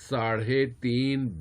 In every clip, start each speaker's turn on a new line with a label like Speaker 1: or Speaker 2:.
Speaker 1: $3.5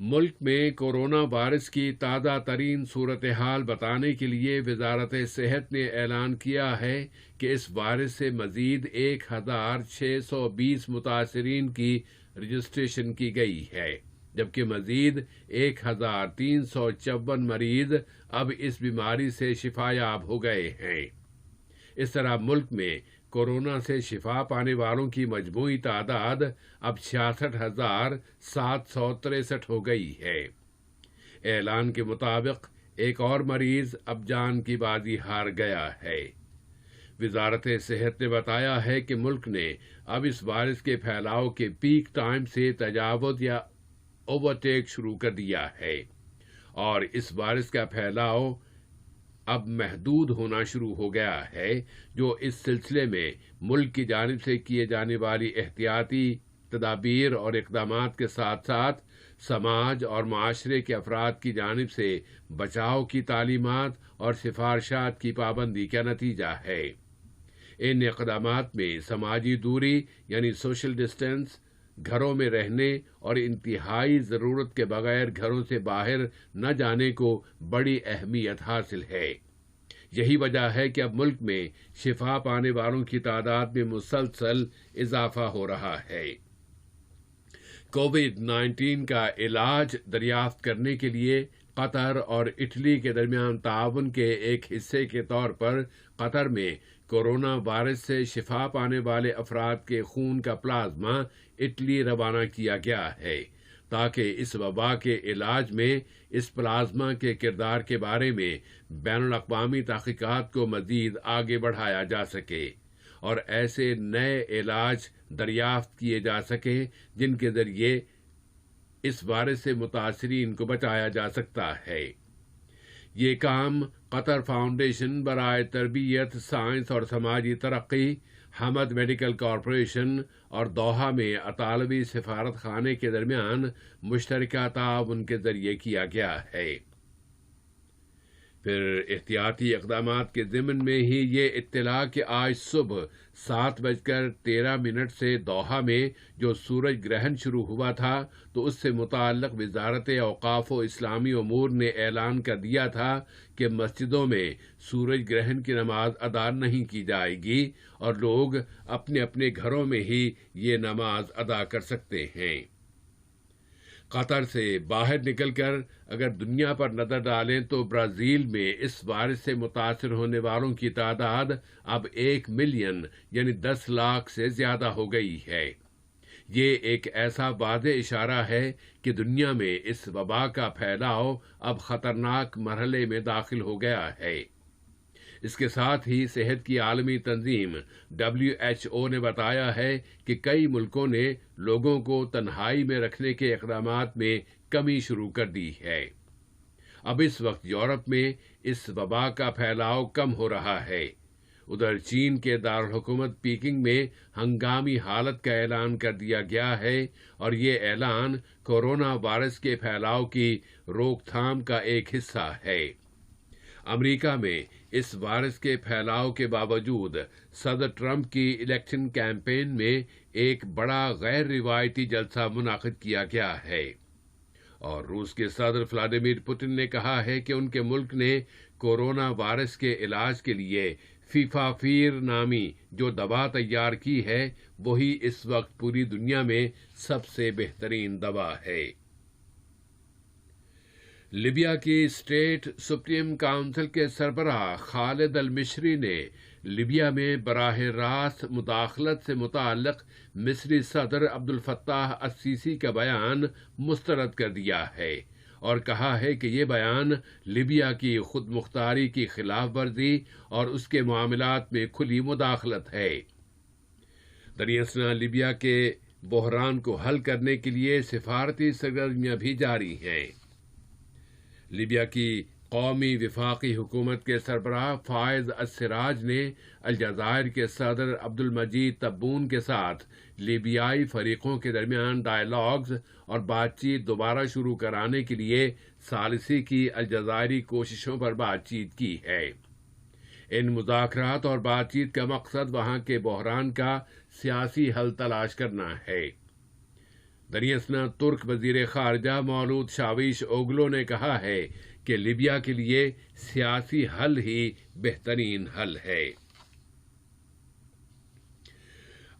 Speaker 1: ملک میں corona virus کی تازہ ترین صورتحال بتانے کے لیے وزارت صحت نے اعلان کیا ہے کہ اس وائرس سے مزید 1620 متاثرین کی رجسٹریشن کی گئی ہے، جبکہ مزید 1354 مریض اب اس بیماری سے شفا یاب ہو گئے ہیں۔ اس طرح ملک میں کورونا سے شفا پانے والوں کی مجموعی تعداد اب 66,763 ہو گئی ہے۔ اعلان کے مطابق ایک اور مریض اب جان کی بازی ہار گیا ہے۔ وزارت صحت نے بتایا ہے کہ ملک نے اب اس وائرس کے پھیلاؤ کے پیک ٹائم سے تجاوز یا اوورٹیک شروع کر دیا ہے، اور اس وائرس کا پھیلاؤ اب محدود ہونا شروع ہو گیا ہے، جو اس سلسلے میں ملک کی جانب سے کیے جانے والی احتیاطی تدابیر اور اقدامات کے ساتھ ساتھ سماج اور معاشرے کے افراد کی جانب سے بچاؤ کی تعلیمات اور سفارشات کی پابندی کا نتیجہ ہے۔ ان اقدامات میں سماجی دوری یعنی سوشل ڈسٹینس، گھروں میں رہنے اور انتہائی ضرورت کے بغیر گھروں سے باہر نہ جانے کو بڑی اہمیت حاصل ہے۔ یہی وجہ ہے کہ اب ملک میں شفا پانے والوں کی تعداد میں مسلسل اضافہ ہو رہا ہے۔ کووڈ-19 کا علاج دریافت کرنے کے لیے قطر اور اٹلی کے درمیان تعاون کے ایک حصے کے طور پر قطر میں کورونا وائرس سے شفا پانے والے افراد کے خون کا پلازما اٹلی روانہ کیا گیا ہے، تاکہ اس وبا کے علاج میں اس پلازما کے کردار کے بارے میں بین الاقوامی تحقیقات کو مزید آگے بڑھایا جا سکے اور ایسے نئے علاج دریافت کیے جا سکیں جن کے ذریعے اس وائرس سے متاثرین کو بچایا جا سکتا ہے۔ یہ کام قطر فاؤنڈیشن برائے تربیت، سائنس اور سماجی ترقی، حمد میڈیکل کارپوریشن اور دوحہ میں اطالوی سفارت خانے کے درمیان مشترکہ تعاون کے ذریعے کیا گیا ہے۔ پھر احتیاطی اقدامات کے ضمن میں ہی یہ اطلاع کہ آج صبح 7:13 سے دوحہ میں جو سورج گرہن شروع ہوا تھا تو اس سے متعلق وزارت اوقاف و اسلامی امور نے اعلان کر دیا تھا کہ مسجدوں میں سورج گرہن کی نماز ادا نہیں کی جائے گی اور لوگ اپنے اپنے گھروں میں ہی یہ نماز ادا کر سکتے ہیں۔ قطر سے باہر نکل کر اگر دنیا پر نظر ڈالیں تو برازیل میں اس وائرس سے متاثر ہونے والوں کی تعداد اب 1 ملین یعنی 10 لاکھ سے زیادہ ہو گئی ہے۔ یہ ایک ایسا واضح اشارہ ہے کہ دنیا میں اس وبا کا پھیلاؤ اب خطرناک مرحلے میں داخل ہو گیا ہے۔ اس کے ساتھ ہی صحت کی عالمی تنظیم WHO نے بتایا ہے کہ کئی ملکوں نے لوگوں کو تنہائی میں رکھنے کے اقدامات میں کمی شروع کر دی ہے۔ اب اس وقت یورپ میں اس وبا کا پھیلاؤ کم ہو رہا ہے۔ ادھر چین کے دارالحکومت پیکنگ میں ہنگامی حالت کا اعلان کر دیا گیا ہے اور یہ اعلان کورونا وائرس کے پھیلاؤ کی روک تھام کا ایک حصہ ہے۔ امریکہ میں اس وائرس کے پھیلاؤ کے باوجود صدر ٹرمپ کی الیکشن کیمپین میں ایک بڑا غیر روایتی جلسہ منعقد کیا گیا ہے، اور روس کے صدر ولادیمیر پوٹن نے کہا ہے کہ ان کے ملک نے کورونا وائرس کے علاج کے لیے فیفاویر نامی جو دوا تیار کی ہے وہی اس وقت پوری دنیا میں سب سے بہترین دوا ہے۔ لیبیا کی اسٹیٹ سپریم کونسل کے سربراہ خالد المشری نے لیبیا میں براہ راست مداخلت سے متعلق مصری صدر عبد الفتاح السیسی کا بیان مسترد کر دیا ہے اور کہا ہے کہ یہ بیان لیبیا کی خود مختاری کی خلاف ورزی اور اس کے معاملات میں کھلی مداخلت ہے۔ دراصل لیبیا کے بحران کو حل کرنے کے لیے سفارتی سرگرمیاں بھی جاری ہیں۔ لیبیا کی قومی وفاقی حکومت کے سربراہ فائز السراج نے الجزائر کے صدر عبد المجید تبون کے ساتھ لیبیائی فریقوں کے درمیان ڈائیلاگز اور بات چیت دوبارہ شروع کرانے کے لیے ثالثی کی الجزائری کوششوں پر بات چیت کی ہے۔ ان مذاکرات اور بات چیت کا مقصد وہاں کے بحران کا سیاسی حل تلاش کرنا ہے۔ دریاسنا ترک وزیر خارجہ مولود شاویش اوگلو نے کہا ہے کہ لیبیا کے لیے سیاسی حل ہی بہترین حل ہے۔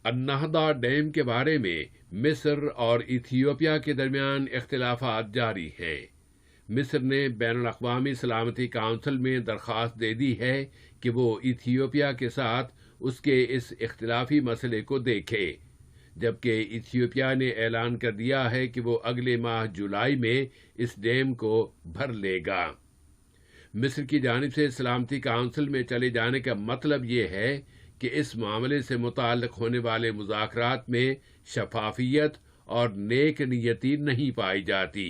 Speaker 1: النہضہ ڈیم کے بارے میں مصر اور ایتھیوپیا کے درمیان اختلافات جاری ہیں۔ مصر نے بین الاقوامی سلامتی کونسل میں درخواست دے دی ہے کہ وہ ایتھیوپیا کے ساتھ اس کے اس اختلافی مسئلے کو دیکھے، جبکہ ایتھیوپیا نے اعلان کر دیا ہے کہ وہ اگلے ماہ جولائی میں اس ڈیم کو بھر لے گا۔ مصر کی جانب سے سلامتی کونسل میں چلے جانے کا مطلب یہ ہے کہ اس معاملے سے متعلق ہونے والے مذاکرات میں شفافیت اور نیک نیتی نہیں پائی جاتی۔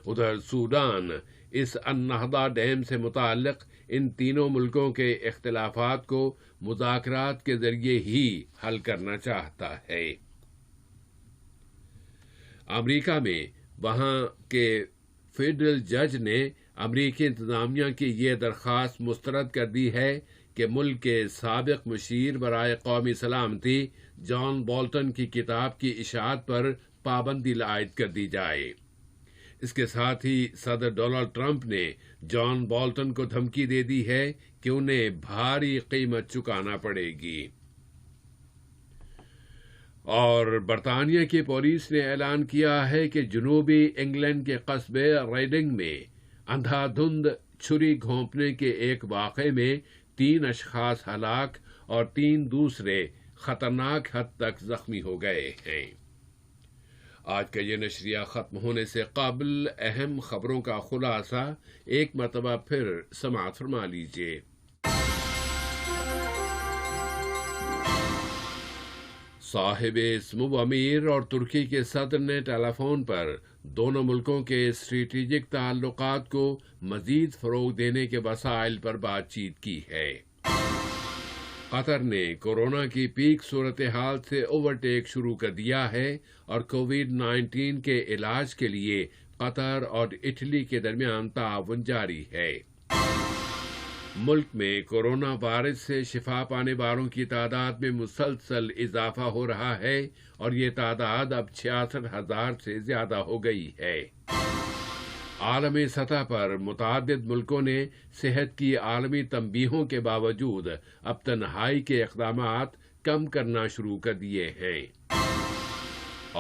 Speaker 1: ادھر سوڈان اس النہضہ ڈیم سے متعلق ان تینوں ملکوں کے اختلافات کو مذاکرات کے ذریعے ہی حل کرنا چاہتا ہے۔ امریکہ میں وہاں کے فیڈرل جج نے امریکی انتظامیہ کی یہ درخواست مسترد کر دی ہے کہ ملک کے سابق مشیر برائے قومی سلامتی جان بولٹن کی کتاب کی اشاعت پر پابندی عائد کر دی جائے۔ اس کے ساتھ ہی صدر ڈونلڈ ٹرمپ نے جان بولٹن کو دھمکی دے دی ہے کہ انہیں بھاری قیمت چکانا پڑے گی۔ اور برطانیہ کی پولیس نے اعلان کیا ہے کہ جنوبی انگلینڈ کے قصبے ریڈنگ میں اندھا دھند چھری گھونپنے کے ایک واقعے میں 3 اشخاص ہلاک اور 3 دوسرے خطرناک حد تک زخمی ہو گئے ہیں۔ آج کا یہ نشریہ ختم ہونے سے قبل اہم خبروں کا خلاصہ ایک مرتبہ پھر سماعت فرما لیجیے۔ صاحب سمو امیر اور ترکی کے صدر نے ٹیلی فون پر دونوں ملکوں کے اسٹریٹجک تعلقات کو مزید فروغ دینے کے وسائل پر بات چیت کی ہے۔ قطر نے کورونا کی پیک صورتحال سے اوورٹیک شروع کر دیا ہے اور کووڈ-19 کے علاج کے لیے قطر اور اٹلی کے درمیان تعاون جاری ہے۔ ملک میں کورونا وائرس سے شفا پانے والوں کی تعداد میں مسلسل اضافہ ہو رہا ہے اور یہ تعداد اب 66,000 سے زیادہ ہو گئی ہے۔ عالمی سطح پر متعدد ملکوں نے صحت کی عالمی تنبیہوں کے باوجود اب تنہائی کے اقدامات کم کرنا شروع کر دیے ہیں،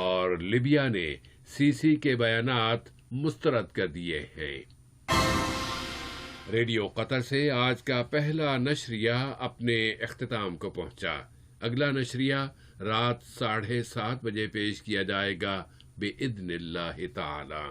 Speaker 1: اور لیبیا نے سیسی کے بیانات مسترد کر دیے ہیں۔ ریڈیو قطر سے آج کا پہلا نشریہ اپنے اختتام کو پہنچا۔ اگلا نشریہ رات 7:30 بجے پیش کیا جائے گا بإذن اللہ تعالی۔